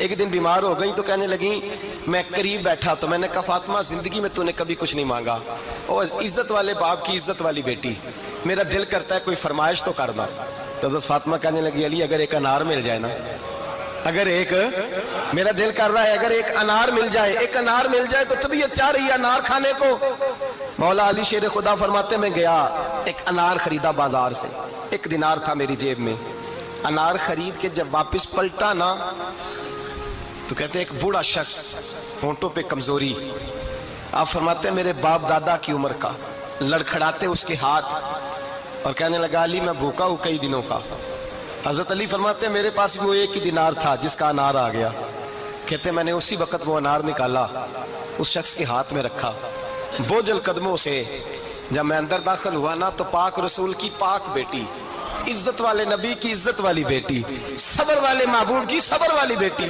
ایک دن بیمار ہو گئی تو کہنے لگی، میں قریب بیٹھا تو میں نے کہا فاطمہ زندگی میں تو نے کبھی کچھ نہیں مانگا، اور عزت والے باپ کی عزت والی بیٹی، میرا دل کرتا ہے کوئی فرمائش تو کر دو۔ تو حضرت فاطمہ کہنے لگی علی اگر ایک انار مل جائے نا، اگر ایک، میرا دل کر رہا ہے اگر ایک انار مل جائے، ایک انار مل جائے تو طبیعت چاہ رہی ہے انار کھانے کو۔ مولا علی شیر خدا فرماتے میں گیا، ایک انار خریدا بازار سے، 1 دینار تھا میری جیب میں، انار خرید کے جب واپس پلٹا نا تو کہتے ایک بوڑھا شخص، ہونٹوں پہ کمزوری، آپ فرماتے ہیں میرے باپ دادا کی عمر کا، لڑکھڑاتے اس کے ہاتھ اور کہنے لگا علی میں بھوکا ہوں کئی دنوں کا۔ حضرت علی فرماتے ہیں میرے پاس وہ 1 ہی دینار تھا جس کا انار آ گیا، کہتے میں نے اسی وقت وہ انار نکالا، اس شخص کے ہاتھ میں رکھا، بوجھل قدموں سے جب میں اندر داخل ہوا نا تو پاک رسول کی پاک بیٹی، عزت والے نبی کی عزت والی بیٹی، صبر والے محبوب کی صبر والی بیٹی